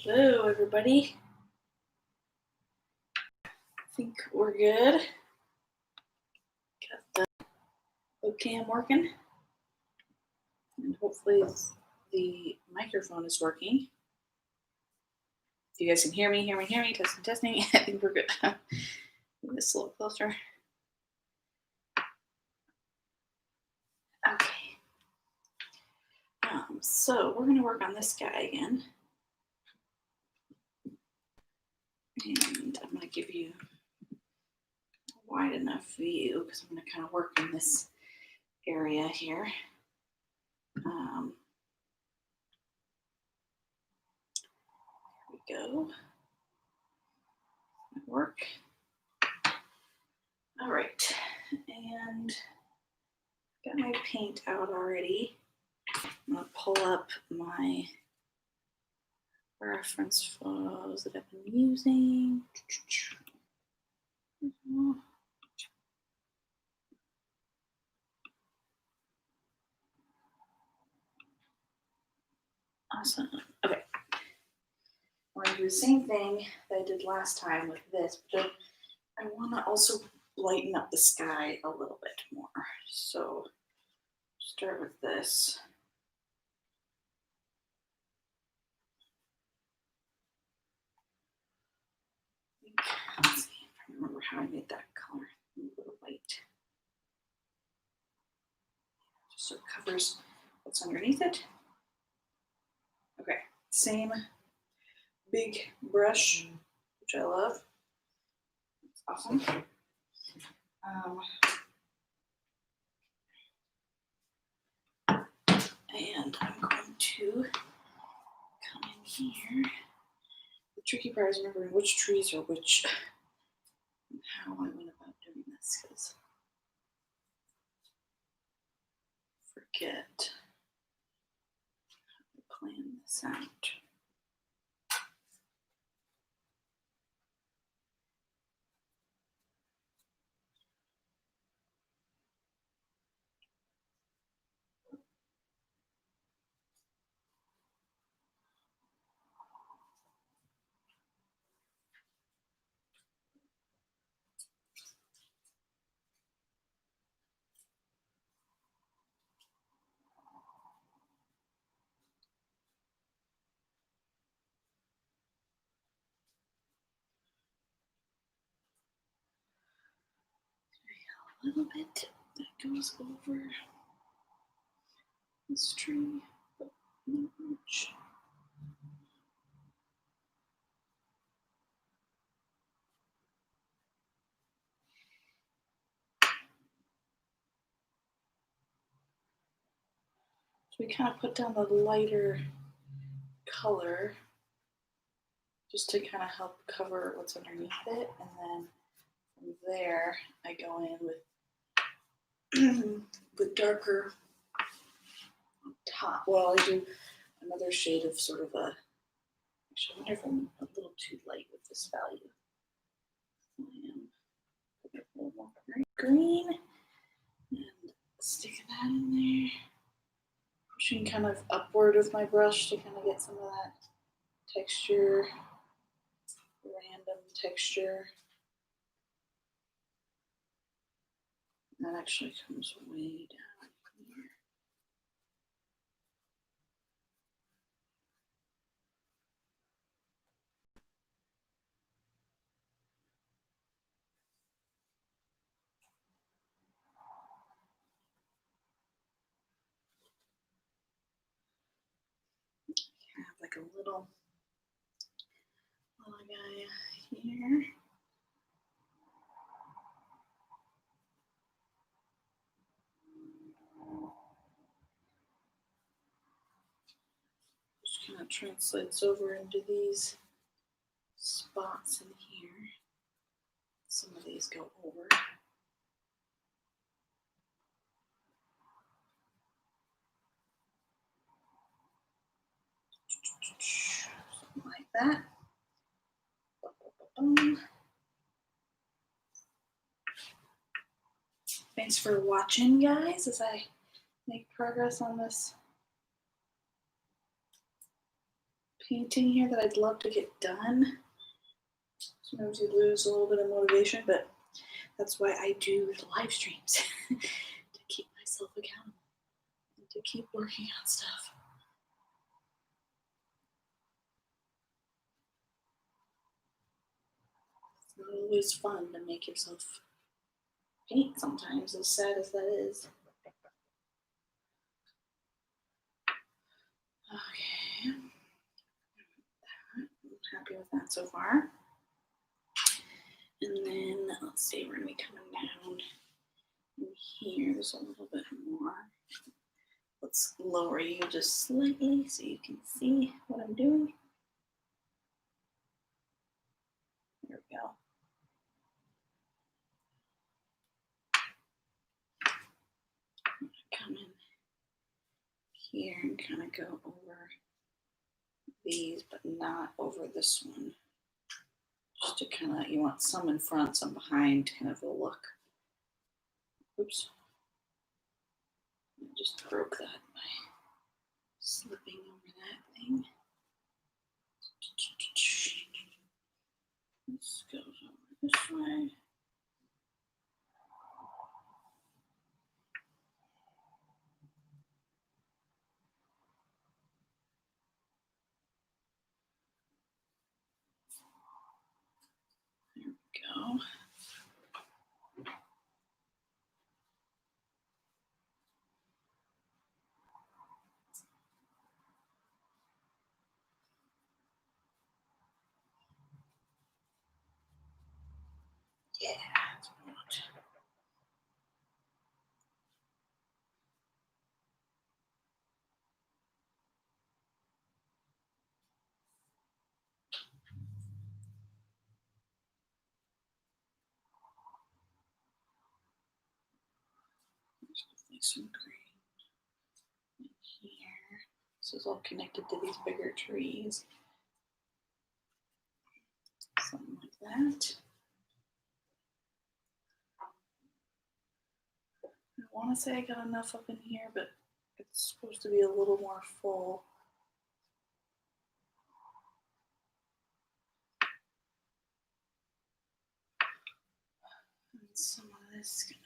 Hello, everybody. I think we're good. Got the webcam working, and hopefully the microphone is working. If you guys can hear me, testing. I think we're good. Move this a little closer. Okay. So we're going to work on this guy again. And I'm going to give you a wide enough view because I'm going to kind of work in this area here. There we go. Work. All right. And got my paint out already. I'm going to pull up my reference photos that I've been using. Awesome. Okay. We're going to do the same thing that I did last time with this, but I want to also lighten up the sky a little bit more. So start with this. Let's see if I remember how I made that color. A little white. Just so it covers what's underneath it. Okay, same big brush, which I love. It's awesome. And I'm going to come in here. The tricky part is remembering which trees are which and how I went about doing this, because I forget how to plan this out. A little bit that goes over this tree, but not much. So we kind of put down the lighter color just to kind of help cover what's underneath it, and then from there I go in with the darker top. Well, I do another shade of sort of a, actually I wonder if I'm a little too light with this value. I am putting a little more green and sticking that in there. Pushing kind of upward with my brush to kind of get some of that texture, random texture. That actually comes way down here. I have like a little guy here. Just kind of translates over into these spots in here. Some of these go over. Something like that. Thanks for watching, guys, as I make progress on this painting here that I'd love to get done. Sometimes you lose a little bit of motivation, but that's why I do the live streams to keep myself accountable and to keep working on stuff. It's not always fun to make yourself paint sometimes, as sad as that is. Okay. I'm happy with that so far. And then let's see, we're gonna be coming down in here. There's a little bit more. Let's lower you just slightly so you can see what I'm doing. There we go. Come in here and kind of go over these, but not over this one. Just to kind of, you want some in front, some behind, kind of a look. Oops. I just broke that by slipping over that thing. This goes over this way. There we go. Yeah, that's what I want. Some green in here. This is all connected to these bigger trees. Something like that. I want to say I got enough up in here, but it's supposed to be a little more full. And some of this is gonna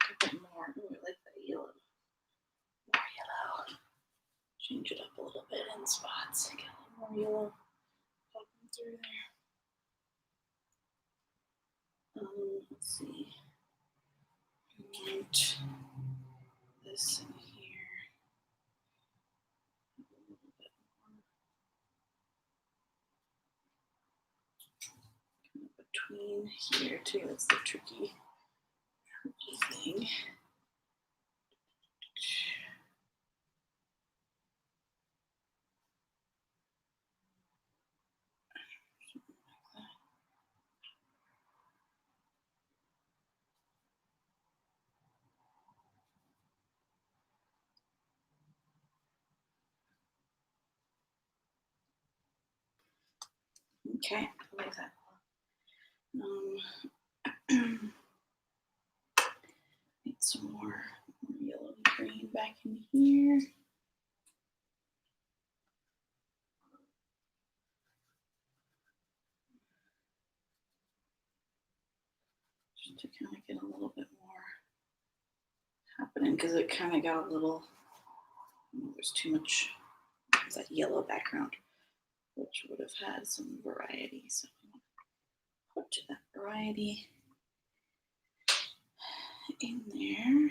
a bit more. Ooh, I like that yellow. More yellow. Change it up a little bit in spots. Get a little more yellow popping through there. Let's see. I want this in here. A little bit more. Kind of between here too. That's the tricky thing. Okay, I like that. Need some more yellow and green back in here. Just to kind of get a little bit more happening because it kind of got a little, there's too much of that yellow background, which would have had some variety. So I'm going to put that variety in there.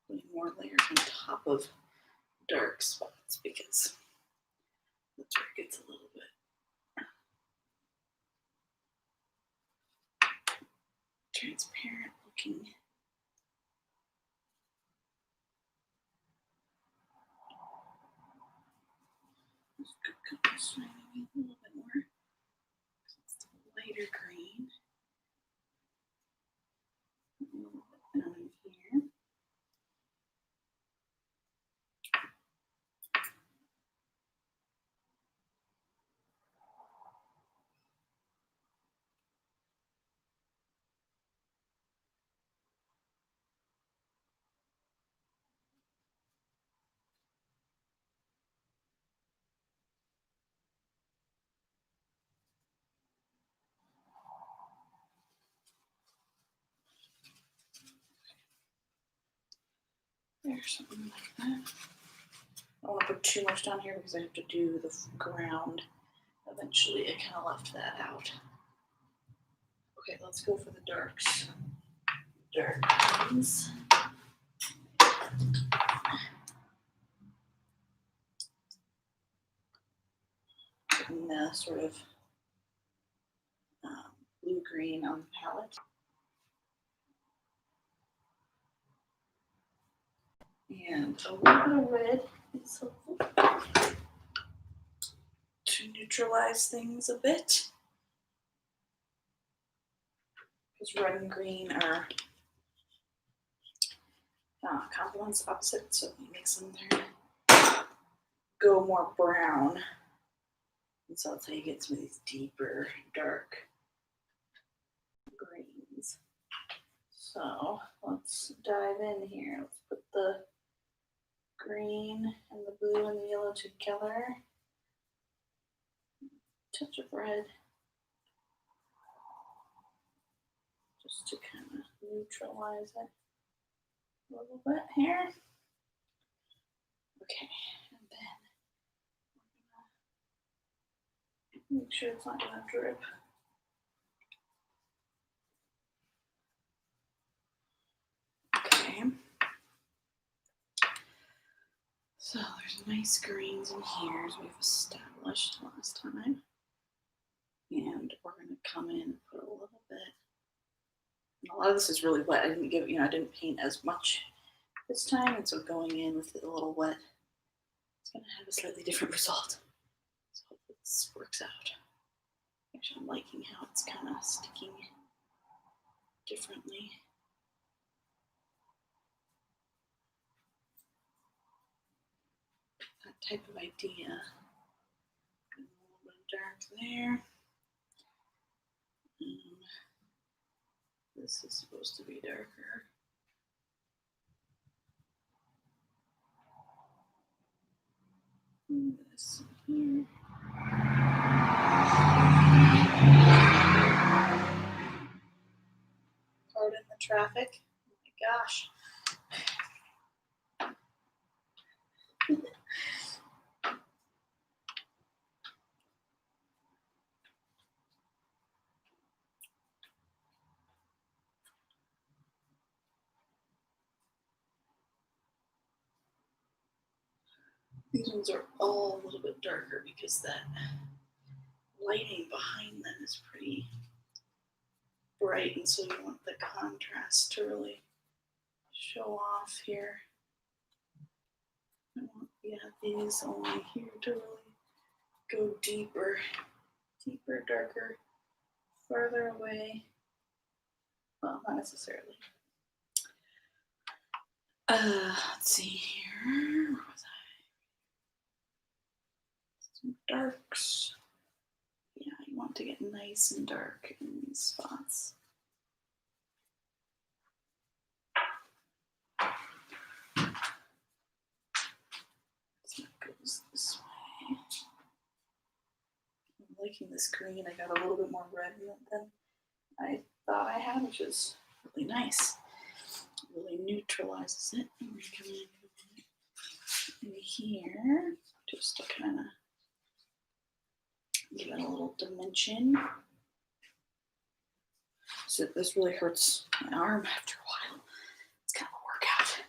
Putting more layers on top of dark spots because that's where it gets a little bit transparent looking. Go this way maybe a little bit more. It's a lighter green. A little bit down in here. There's something like that. I don't want to put too much down here because I have to do the ground. Eventually, I kind of left that out. Okay, let's go for the darks. Dark greens. Putting the sort of blue-green on the palette. And a little bit of red is helpful to neutralize things a bit. Because red and green are complements opposite, so we mix them there. Go more brown. And so that's how you get some of these deeper, dark greens. So let's dive in here. Let's put the green and the blue and the yellow together. Touch of red. Just to kind of neutralize it a little bit here. Okay, and then make sure it's not going to drip. Okay. So there's nice greens in here as we've established last time. And we're going to come in and put a little bit. And a lot of this is really wet. I didn't paint as much this time, and so going in with it a little wet, it's going to have a slightly different result. So hopefully this works out. Actually, I'm liking how it's kind of sticking differently. That type of idea. A little bit of dark there. This is supposed to be darker. And this here. Pardon the traffic. Oh my gosh. These ones are all a little bit darker because that lighting behind them is pretty bright, and so you want the contrast to really show off here. I want these only here to really go deeper, darker, farther away. Well, not necessarily. Let's see here. Where was I? Some darks. Yeah, you want to get nice and dark in these spots. So that goes this way. I'm liking this green. I got a little bit more red than I thought I had, which is really nice. It really neutralizes it. And we're coming in here just to kind of give it a little dimension. So this really hurts my arm after a while. It's kind of a workout.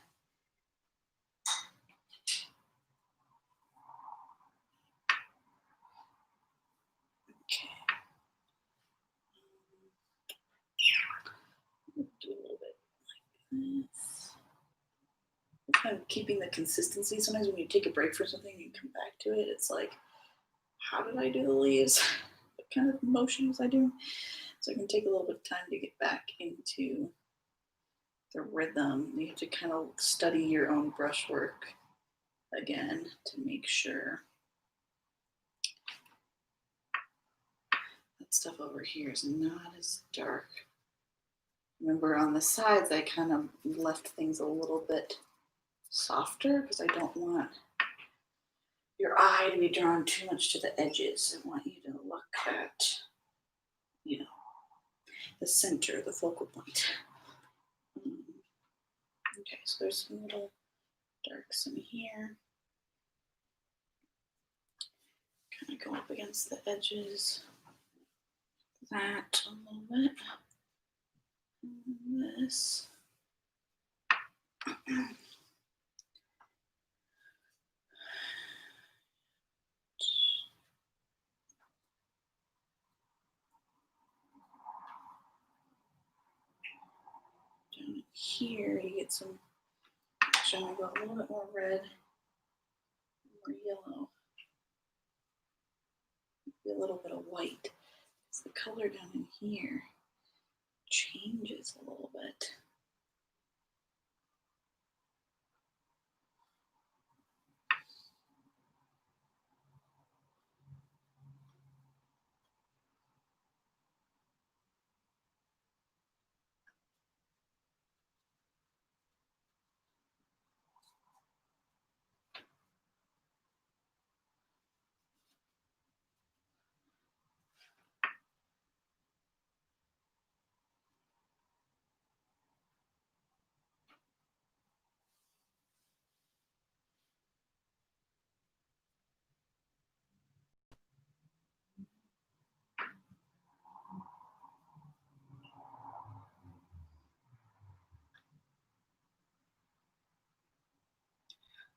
Okay. Do a little bit like this. Kind of keeping the consistency. Sometimes when you take a break for something and you come back to it, it's like how did I do the leaves? What kind of motion was I doing? So it can take a little bit of time to get back into the rhythm. You have to kind of study your own brushwork again to make sure that stuff over here is not as dark. Remember on the sides, I kind of left things a little bit softer because I don't want your eye to be drawn too much to the edges. I want you to look at, you know, the center, the focal point. Okay, so there's some little darks in here. Kind of go up against the edges. That a little bit. And this. Down here, you get some. Actually, I'm gonna go a little bit more red, more yellow, maybe a little bit of white. Because the color down in here changes a little bit.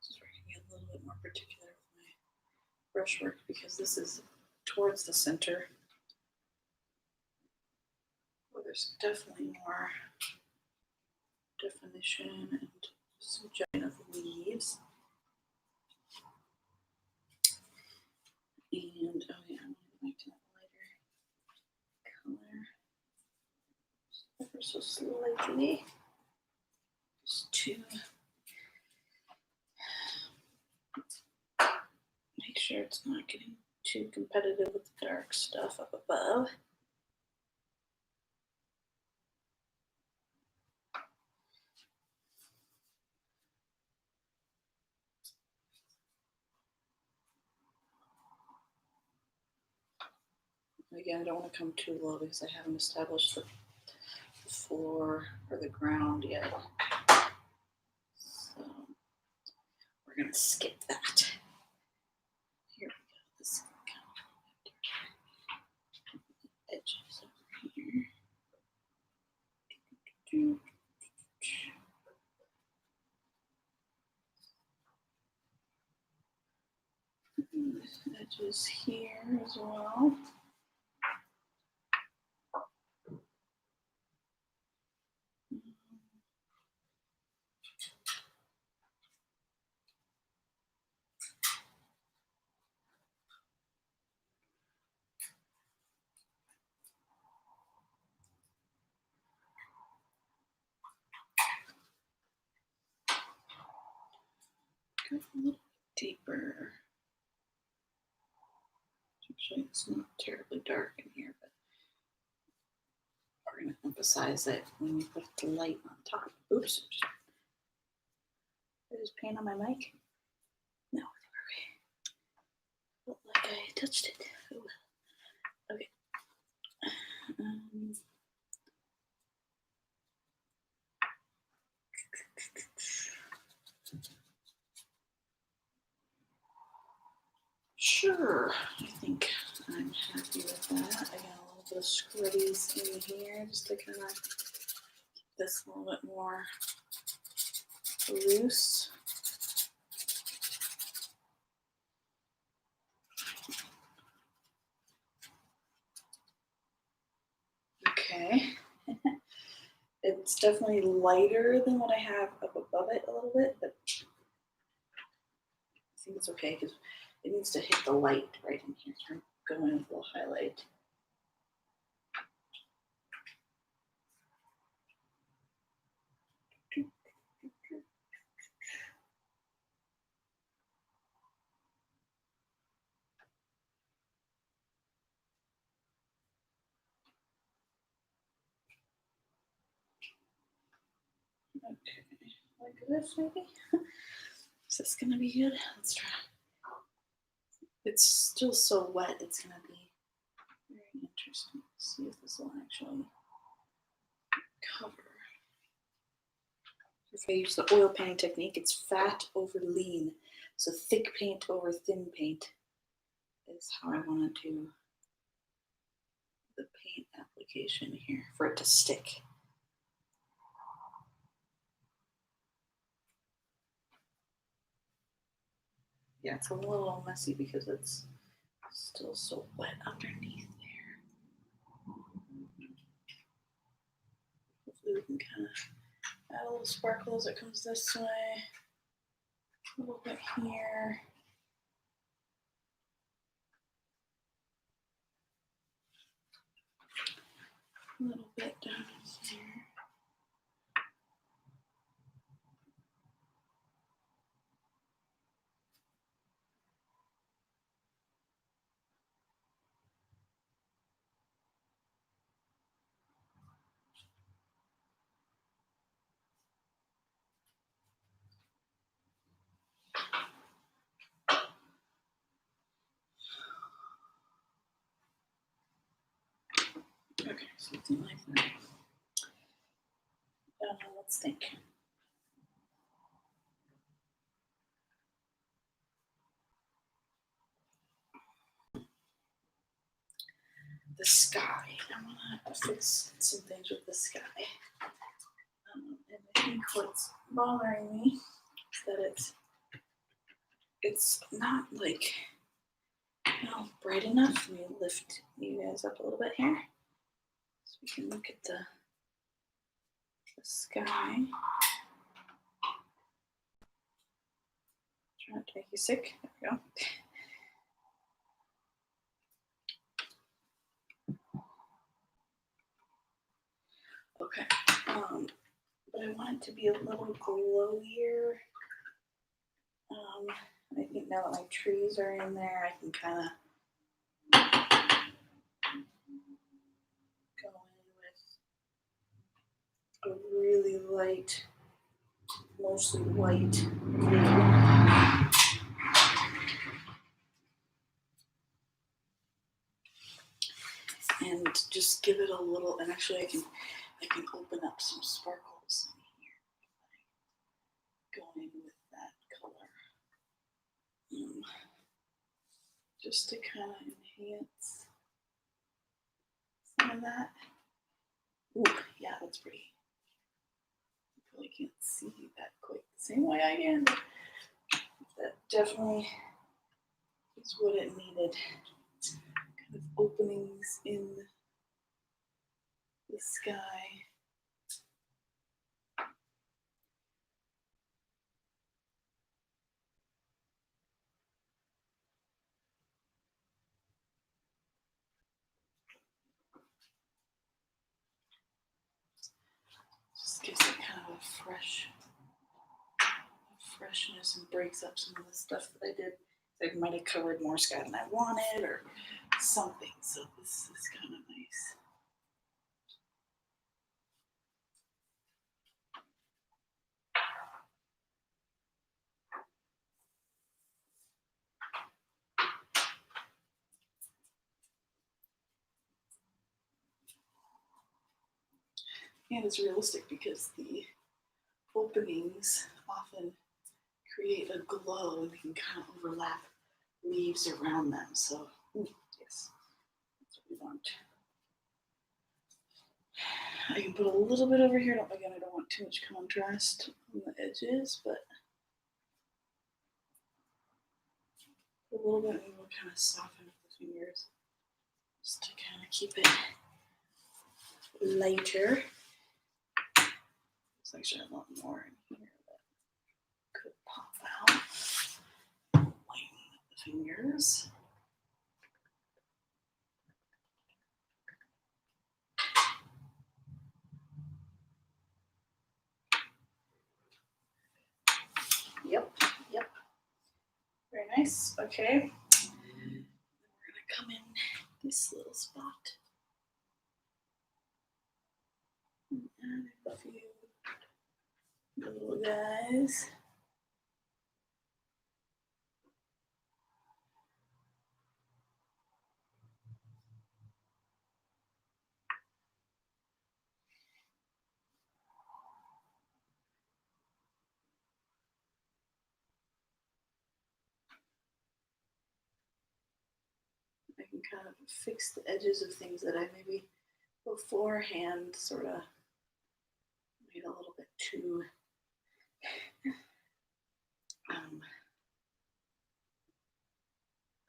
Just where I can get a little bit more particular with my brushwork because this is towards the center. Well, there's definitely more definition and suggestion of leaves. And oh yeah, I'm going to go back to that lighter color. Ever so slightly. Just to make sure it's not getting too competitive with the dark stuff up above. Again, I don't want to come too low because I haven't established the floor or the ground yet. So we're going to skip that. Here we go. This kind of edges over here. Edges here as well. Go a little deeper. Actually, it's not terribly dark in here, but we're going to emphasize it when you put the light on top. Oops. Did I just paint on my mic? No. Okay. Felt like I touched it. Ooh. Okay. Sure, I think I'm happy with that. I got a little bit of scrubbies in here just to kind of keep this a little bit more loose. Okay. It's definitely lighter than what I have up above it a little bit, but think it's okay because it needs to hit the light right in here. So I'm going with a little highlight. Okay, like this maybe? Is this gonna be good? Let's try. It's still so wet, it's gonna be very interesting. Let's see if this will actually cover. If I use the oil painting technique, it's fat over lean. So thick paint over thin paint is how I want to do the paint application here for it to stick. Yeah, it's a little messy because it's still so wet underneath there. Hopefully we can kind of add a little sparkle as it comes this way. A little bit here. A little bit down here. Okay, something like that. Let's think. The sky. I'm gonna have to fix some things with the sky. And I think what's bothering me is that it's not like bright enough. Let me lift you guys up a little bit here so we can look at the sky. Trying to make you sick. There we go. Okay. But I want it to be a little glowier. I think now that my trees are in there, I can kind of go in with a really light, mostly white and just give it a little. And actually, I can open up some sparkles in here. Going with that color, just to kind of enhance some of that. Ooh, yeah, that's pretty. You probably can't see that quite the same way I can. That definitely is what it needed. Kind of openings in the sky. Just gives it kind of a freshness and breaks up some of the stuff that I did. I might have covered more sky than I wanted or something. So this is kind of nice. And it's realistic because the openings often create a glow and they can kind of overlap leaves around them. So yes, that's what we want. I can put a little bit over here. Again, I don't want too much contrast on the edges, but a little bit, and we'll kind of soften up the fingers just to kind of keep it lighter. There's actually a lot more in here that could pop out. fingers. Yep, yep. Very nice. Okay. We're gonna come in this little spot. And add a few little guys. I can kind of fix the edges of things that I maybe beforehand sort of made a little bit too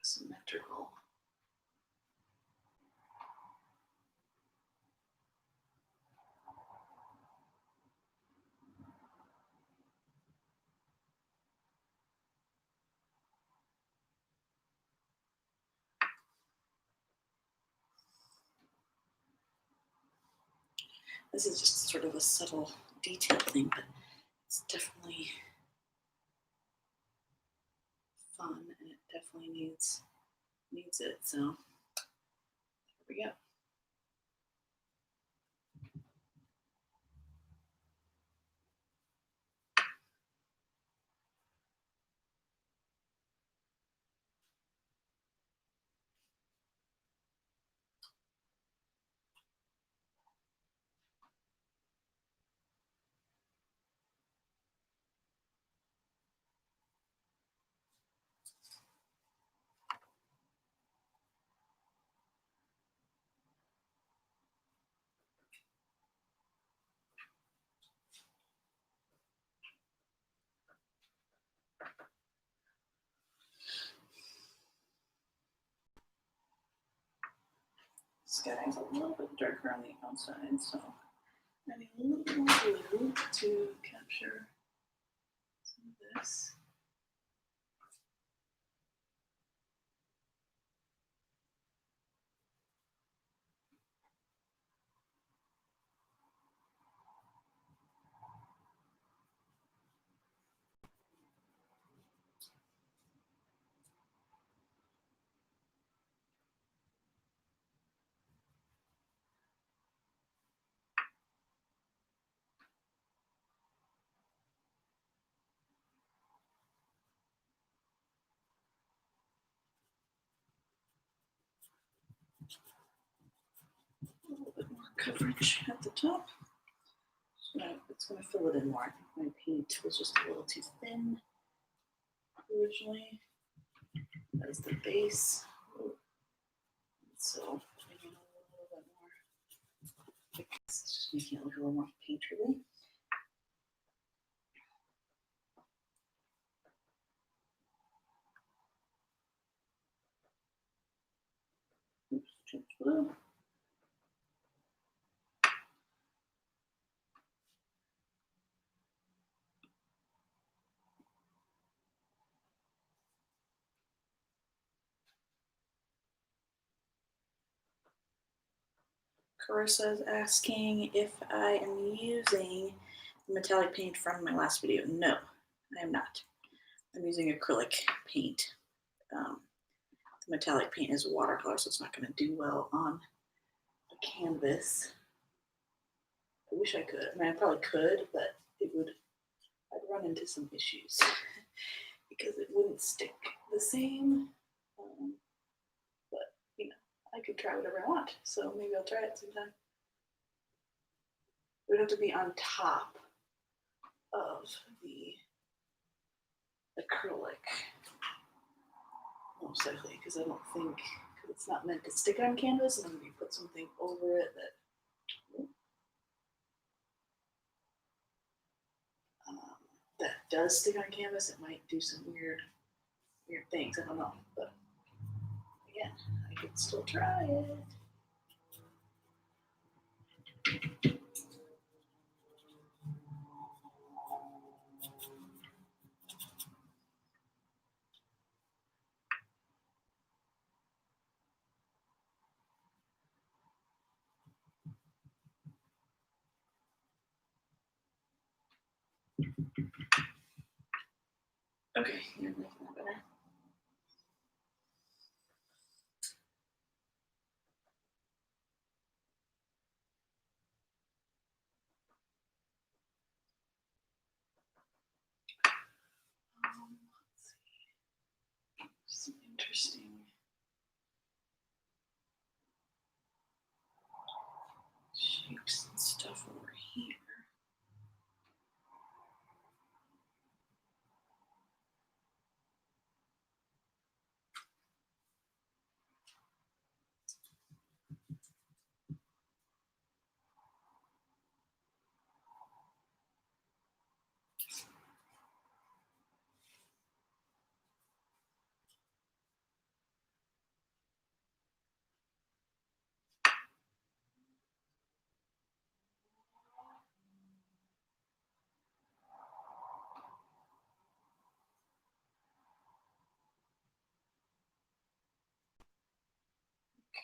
symmetrical. This is just sort of a subtle detail thing, but it's definitely fun and it definitely needs it. So here we go. This guy's a little bit darker on the outside, so I need a little bit more blue to capture some of this. A little bit more coverage at the top. So it's going to fill it in more. I think my paint was just a little too thin originally. That is the base. So I need a little bit more. It's just making it look a little more painterly. Oops, change blue. Carissa is asking if I am using metallic paint from my last video. No, I am not. I'm using acrylic paint. The metallic paint is watercolor, so it's not going to do well on a canvas. I wish I could. I mean, I probably could, but I'd run into some issues because it wouldn't stick the same. But, you know, I could try whatever I want, so maybe I'll try it sometime. It would have to be on top of the acrylic, most likely, because I don't think, because it's not meant to stick on canvas, and then if you put something over it that that does stick on canvas, it might do some weird things. I don't know, but again, I could still try it. Okay, you're making that better. Let's see. Some interesting shapes and stuff over here.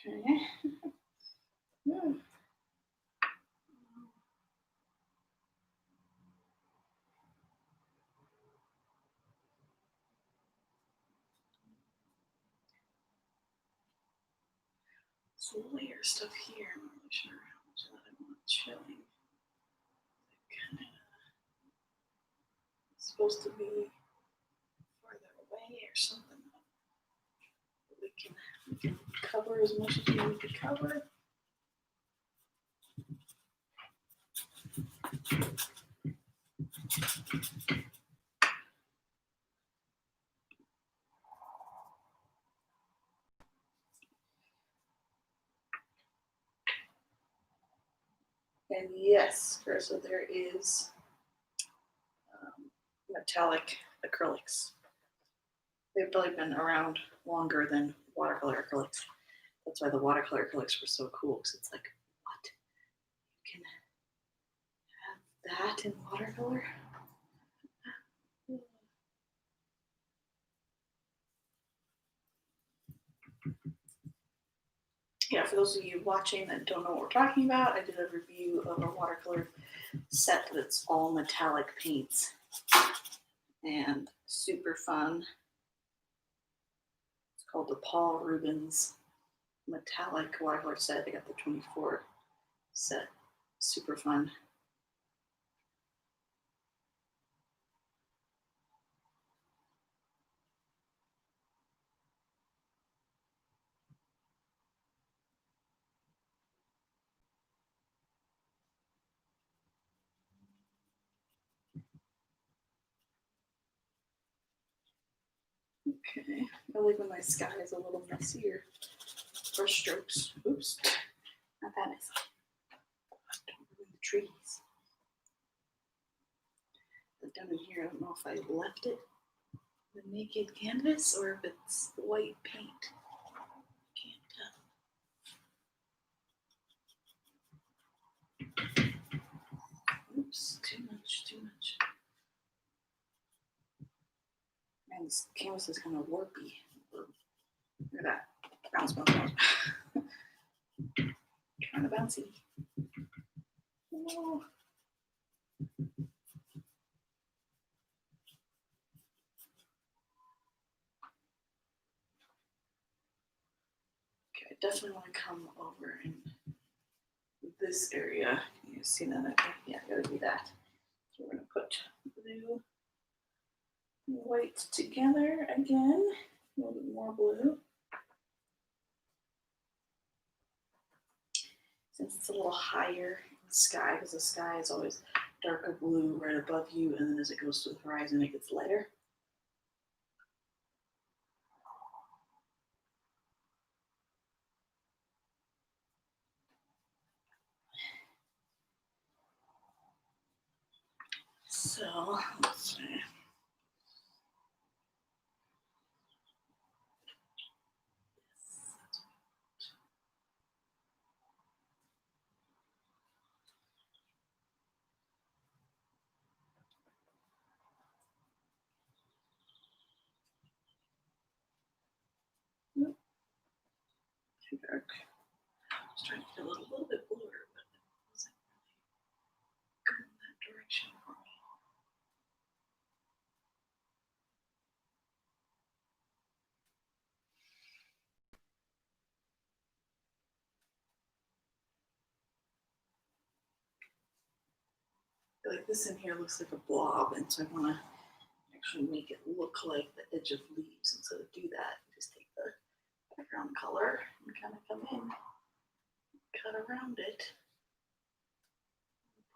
Okay. This layer stuff here, I'm not really sure how much of that I want showing. Kind of supposed to be farther away or something. We can cover as much as we need to cover. And yes, so there is metallic acrylics. They've probably been around longer than watercolor acrylics. That's why the watercolor acrylics were so cool, because it's like, what? You can have that in watercolor? Yeah, for those of you watching that don't know what we're talking about, I did a review of a watercolor set that's all metallic paints and super fun. It's called the Paul Rubens metallic watercolor set. I got the 24 set. Super fun. Okay, I like when my sky is a little messier. Brush strokes. Oops, not that messy. Don't ruin the trees. But down in here, I don't know if I left it the naked canvas or if it's the white paint. Can't tell. Oops, too much, too much. Man, this canvas is kind of warpy. Look at that. Bounce, bounce, bounce. Kind of bouncy. Oh. Okay, I definitely want to come over in this area. You see that? Yeah, I gotta do that. So we're gonna put blue and white together again. A little bit more blue. Since it's a little higher in the sky, because the sky is always darker blue right above you, and then as it goes to the horizon, it gets lighter. So let's see. Nope. Too dark. I was trying to get a little bit bluer, but it wasn't really going that direction for me. feel like this in here looks like a blob, and so I want to actually make it look like the edge of leaves. And so to do that, just take the background color and kind of come in, cut around it,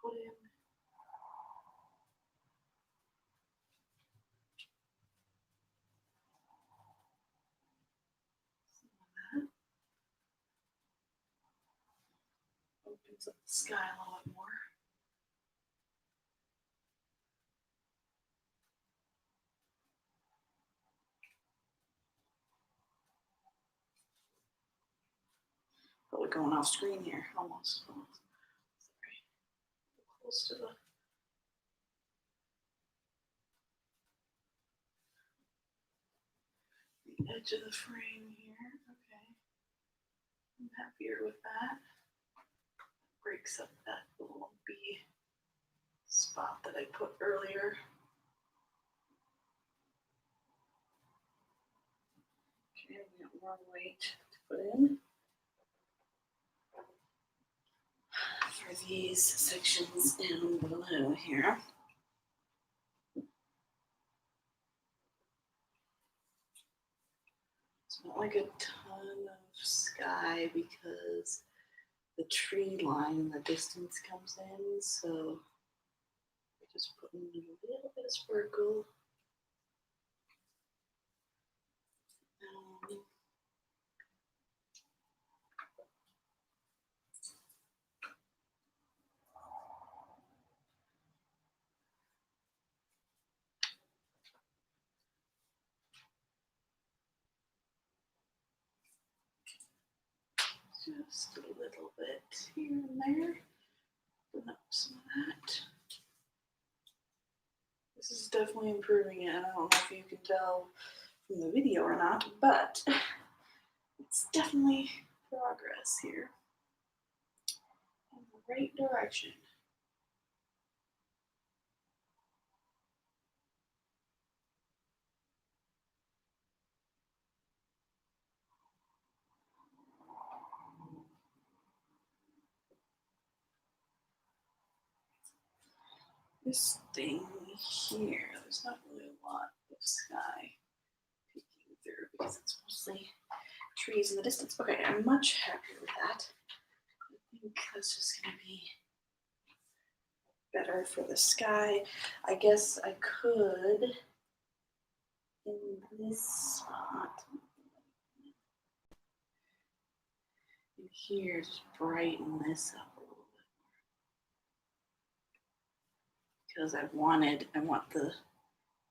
put in some of that. Opens up the sky a little bit more. Probably going off screen here, almost. Sorry. Close to the edge of the frame here. Okay. I'm happier with that. Breaks up that little B spot that I put earlier. Okay, we got more white to put in for these sections down below here. It's not like a ton of sky because the tree line in the distance comes in, so I just put in a little bit of sparkle. Just a little bit here and there. Put up some of that. This is definitely improving it. I don't know if you can tell from the video or not, but it's definitely progress here in the right direction. This thing here, there's not really a lot of sky peeking through because it's mostly trees in the distance. Okay, I'm much happier with that. I think that's just gonna be better for the sky. I guess I could, in this spot, in here, just brighten this up a little bit more. Because I want the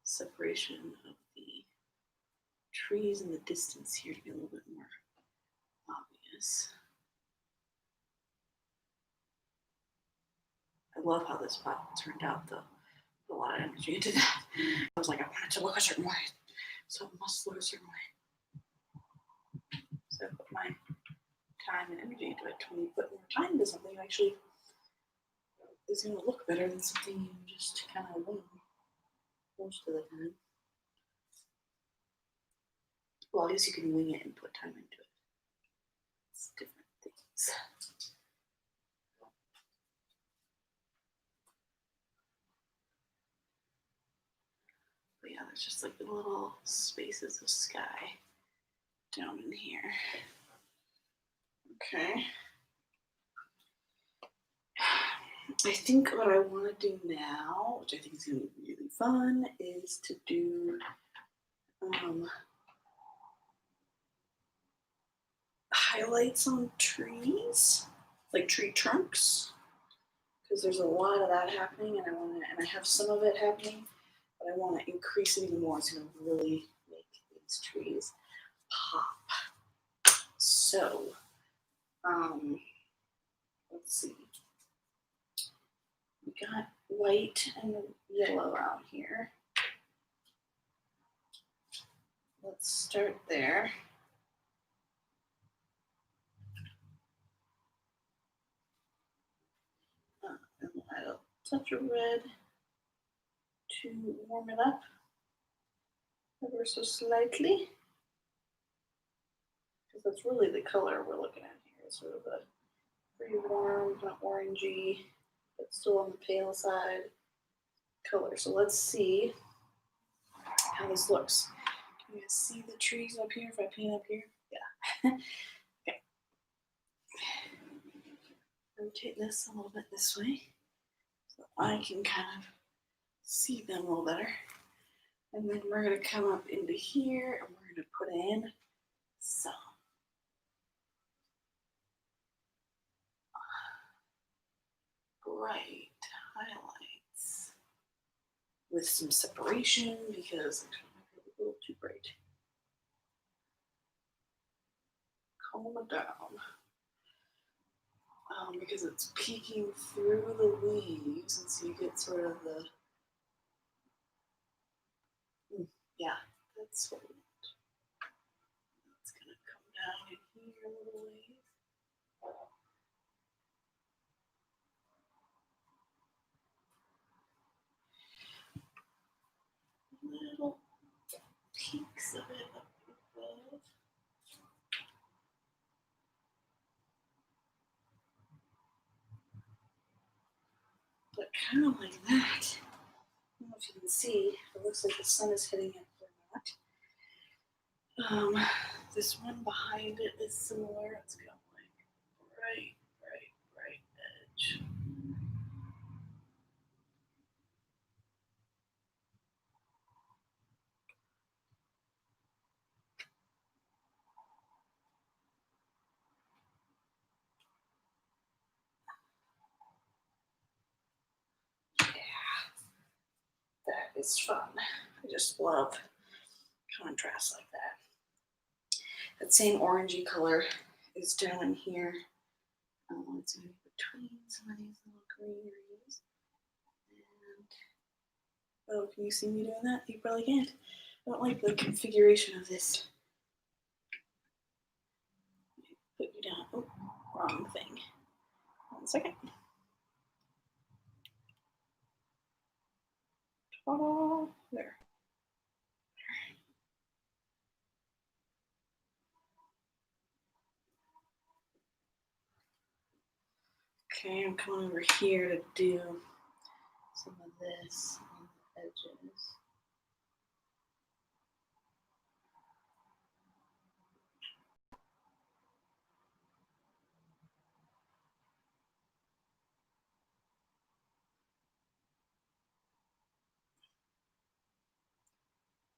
separation of the trees in the distance here to be a little bit more obvious. I love how this spot turned out though. Put a lot of energy into that. I was like, I want it to look a certain way, so it must look a certain way. So I put my time and energy into it. When you put more time into something, it actually is going to look better than something you just kind of wing most of the time. Well, I guess you can wing it and put time into it. It's different things. But yeah, there's just like the little spaces of sky down in here. Okay. I think what I want to do now, which I think is going to be really fun, is to do highlights on trees, like tree trunks, because there's a lot of that happening, and I have some of it happening, but I want to increase it even more. It's going to really make these trees pop. So, let's see. We got white and yellow out here. Let's start there. And we'll add a touch of red to warm it up ever so slightly. Because that's really the color we're looking at here. It's sort of a pretty warm, kind of orangey, but still on the pale side color. So let's see how this looks. Can you guys see the trees up here if I paint up here? Yeah. Okay. Rotate this a little bit this way so I can kind of see them a little better. And then we're going to come up into here and we're going to put in some bright highlights with some separation because it might be a little too bright. Calm it down. Because it's peeking through the leaves, and so you get sort of the, yeah, that's what we want. It's gonna come down in here a little ways. Little peaks of it up above. But kind of like that. I don't know if you can see, it looks like the sun is hitting it or not. This one behind it is similar. It's got like bright edge. That is fun. I just love contrast like that. That same orangey color is down in here. It's in between some of these little greeneries. And oh, can you see me doing that? You probably can't. I don't like the configuration of this. Put you down. Oh, wrong thing. 1 second. Ta-da! There. Okay, I'm coming over here to do some of this on the edges.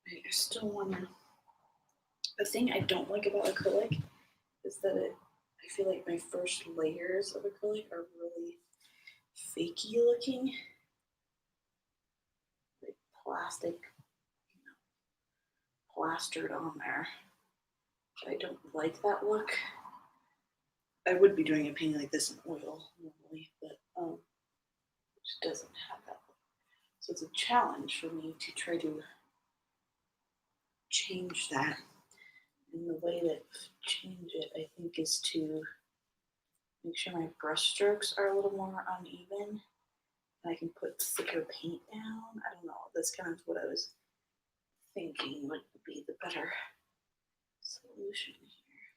I still want to. The thing I don't like about acrylic is that I feel like my first layers of acrylic are really fakey looking, like plastic, plastered on there. I don't like that look. I would be doing a painting like this in oil normally, but it just doesn't have that look. So it's a challenge for me to try to change that. And the way to change it, I think, is to make sure my brush strokes are a little more uneven. And I can put thicker paint down. I don't know. That's kind of what I was thinking would be the better solution here.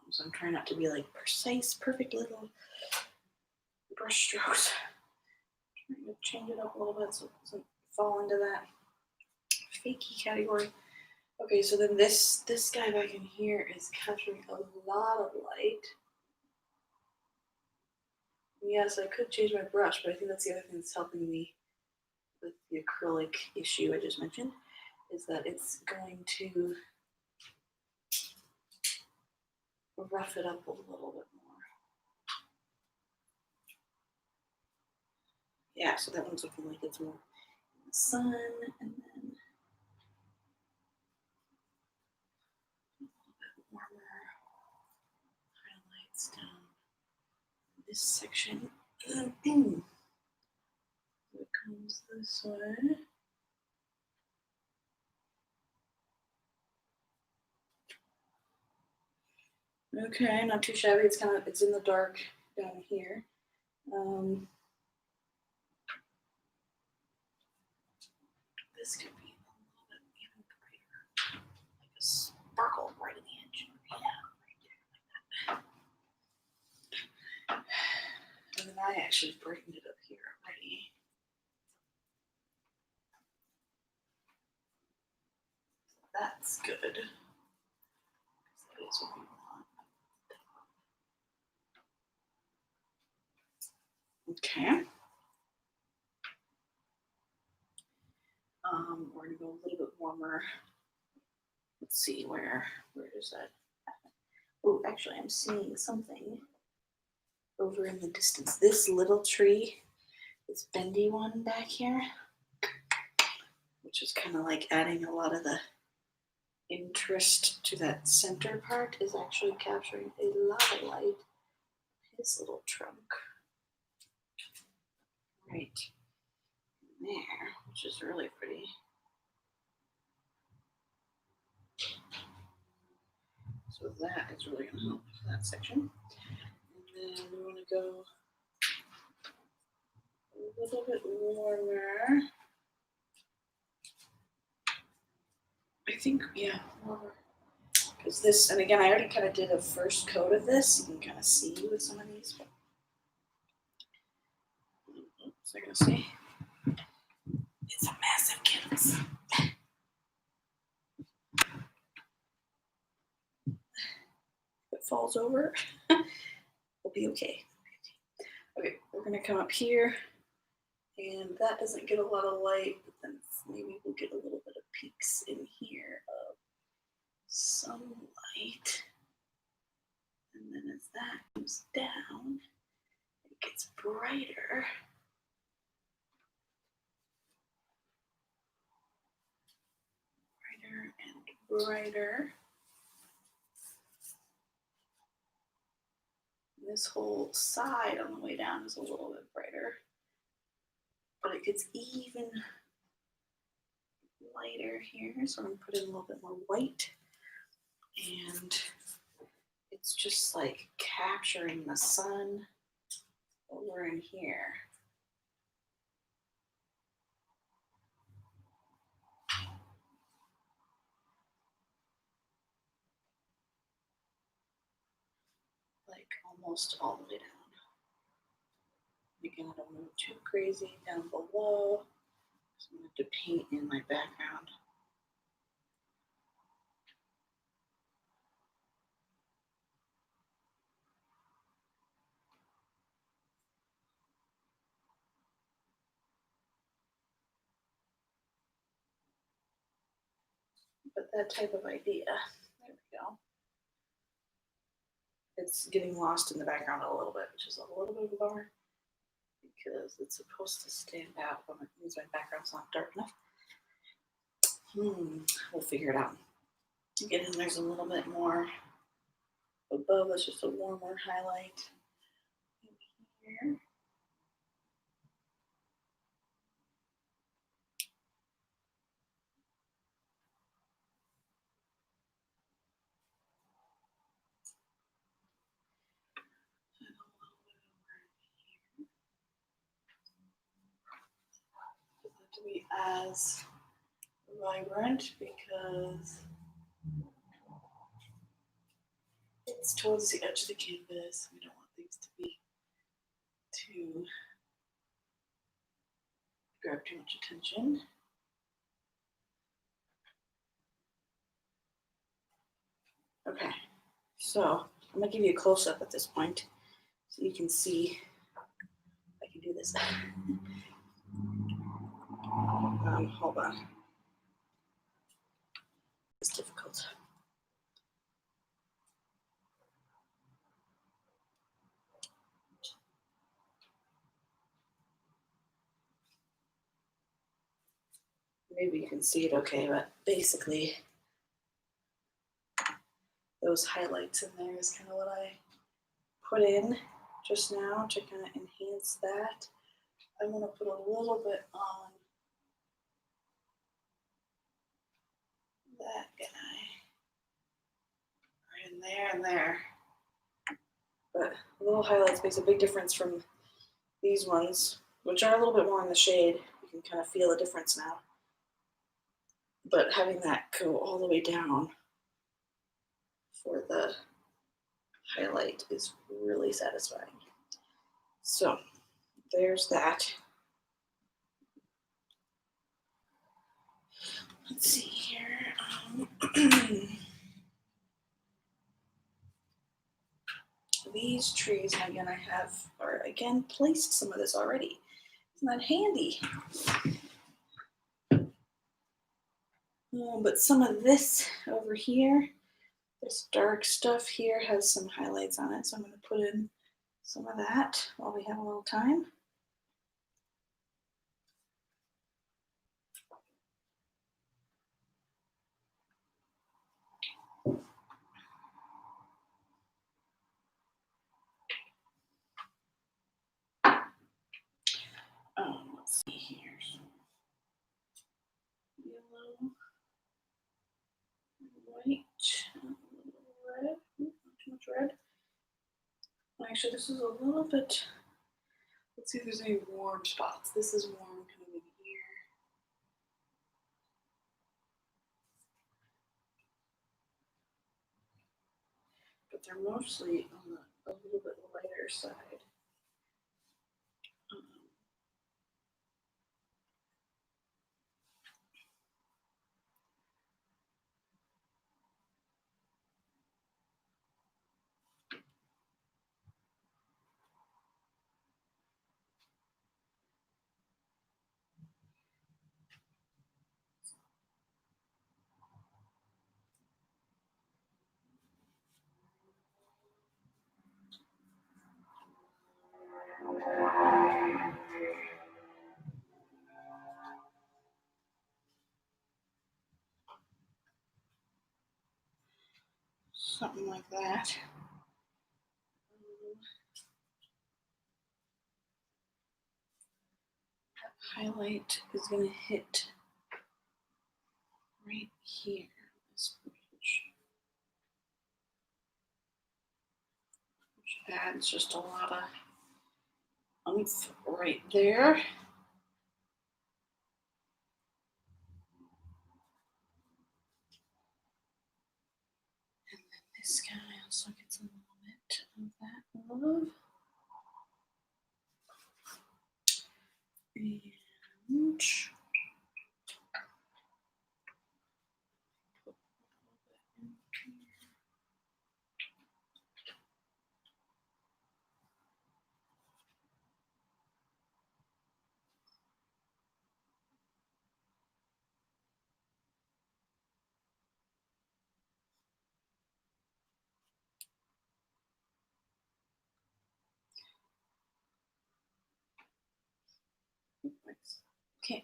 So I'm trying not to be like precise, perfect little brush strokes. I'm trying to change it up a little bit so it doesn't fall into that fakey category. Okay, so then this guy back in here is capturing a lot of light. Yes, I could change my brush, but I think that's the other thing that's helping me with the acrylic issue I just mentioned, is that it's going to rough it up a little bit more. Yeah, so that one's looking like it's more in the sun, and then a little bit warmer highlights down this section. It comes this way. Okay, not too shabby. It's in the dark down here. This could be a little bit even brighter, like a sparkle right in the edge. Yeah, right there, like that. And I actually brightened it up here already. That's good. That is what we want. Okay. We're gonna go a little bit warmer. Let's see where does that happen? Oh, actually, I'm seeing something over in the distance. This little tree, this bendy one back here, which is kind of like adding a lot of the interest to that center part, is actually capturing a lot of light. His little trunk. Right there, which is really pretty. So that is really going to help that section. And then we want to go a little bit warmer. I think, yeah, warmer. Because this, and again, I already kind of did a first coat of this. You can kind of see with some of these. Oops, I gotta see. It's a massive canvas. If it falls over, we'll be okay. Okay, we're gonna come up here, and that doesn't get a lot of light, but then maybe we'll get a little bit of peaks in here of some light. And then as that comes down, it gets brighter. Brighter and brighter. This whole side on the way down is a little bit brighter, but it gets even lighter here. So I'm putting a little bit more white, and it's just like capturing the sun over in here. Like almost all the way down. Again, I don't move too crazy down below. So I'm going to have to paint in my background. But that type of idea, there we go. It's getting lost in the background a little bit, which is a little bit of a bummer because it's supposed to stand out when it means my background's not dark enough. We'll figure it out. Again, there's a little bit more above. It's just a warmer highlight here. To be as vibrant because it's towards the edge of the canvas. We don't want things to be too grab too much attention. Okay, so I'm gonna give you a close-up at this point so you can see I can do this. Hold on. It's difficult. Maybe you can see it okay, but basically those highlights in there is kind of what I put in just now to kind of enhance that. I'm going to put a little bit on that guy right in there and there. But little highlights makes a big difference from these ones, which are a little bit more in the shade. You can kind of feel the difference now. But having that go all the way down for the highlight is really satisfying. So there's that. Let's see here. These trees, and again, I have, or again, placed some of this already. Isn't that handy? But some of this over here, this dark stuff here has some highlights on it, so I'm going to put in some of that while we have a little time. Let's see here. Yellow, white, red. Not too much red. Actually, this is a little bit. Let's see if there's any warm spots. This is warm kind of in here. But they're mostly on the a little bit lighter side. Something like that. That highlight is going to hit right here. This bridge, which adds just a lot of oomph right there. And then this guy also gets a little bit of that love. And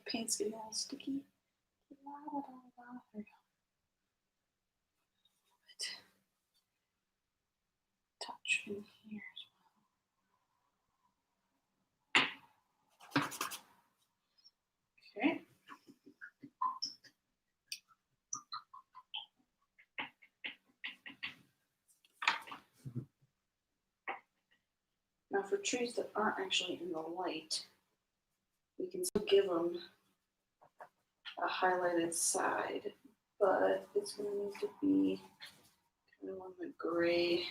paint's getting all sticky. There we go. Touch in here as well. Okay. Now for trees that aren't actually in the light, we can still give them a highlighted side, but it's going to need to be kind of on the gray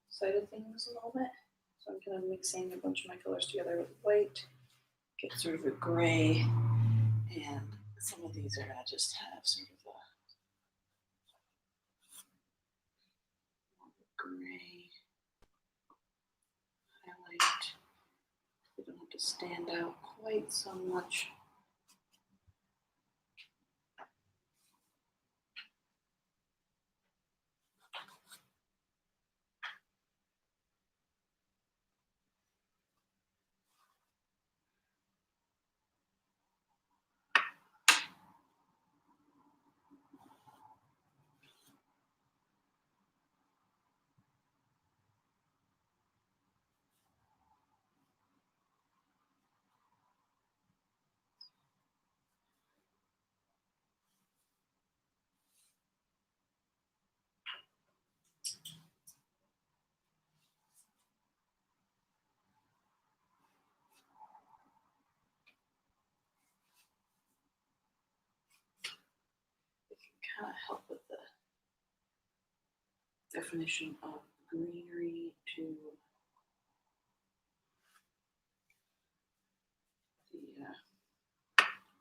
side of things a little bit. So I'm kind of mixing a bunch of my colors together with white, get sort of a gray, and some of these are going to just have sort of a gray highlight. They don't have to stand out quite so much. Kind of help with the definition of greenery to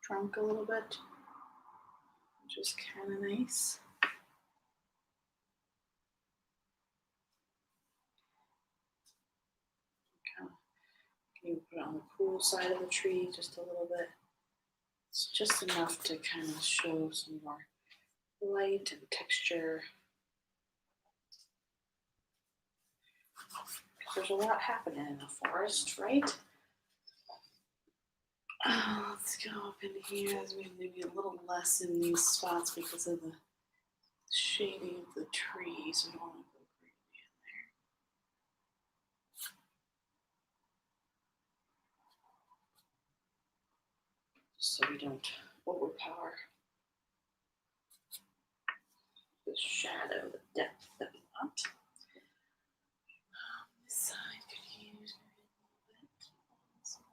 trunk a little bit, which is kind of nice. Can you put it on the cool side of the tree just a little bit? It's just enough to kind of show some more light and texture. There's a lot happening in the forest, right? Let's go up in here. Maybe a little less in these spots because of the shading of the trees. So I don't want to go crazy in there. So we don't overpower the shadow, the depth that we want. This side could use a little bit on sides.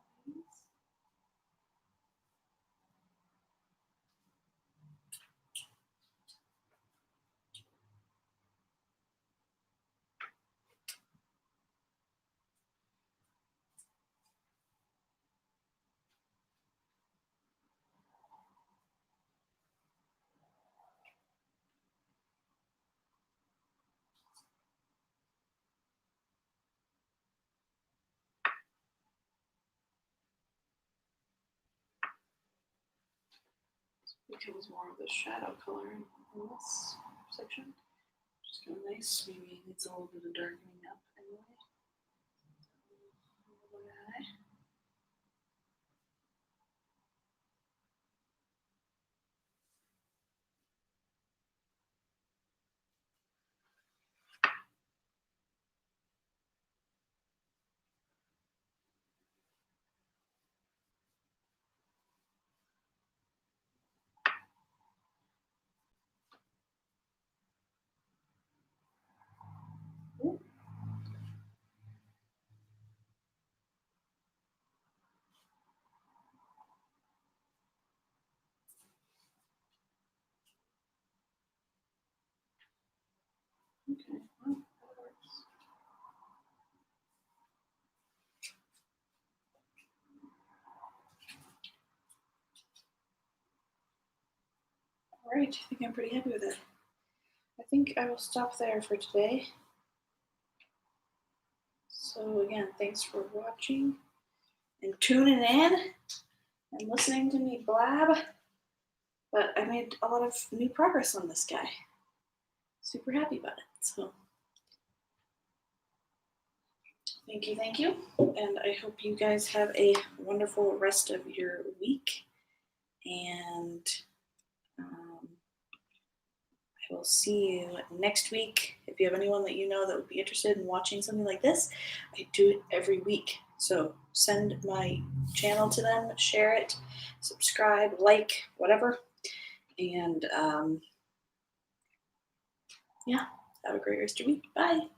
Becomes more of the shadow color in this section. Just kind of nice. Maybe it needs a little bit of darkening up anyway. Ooh. Okay, well, that works. All right, I think I'm pretty happy with it. I think I will stop there for today. So again, thanks for watching and tuning in and listening to me blab. But I made a lot of new progress on this guy. Super happy about it. So thank you. And I hope you guys have a wonderful rest of your week. And I will see you next week. If you have anyone that you know that would be interested in watching something like this, I do it every week. So send my channel to them, share it, subscribe, like, whatever. And yeah, have a great rest of your week. Bye.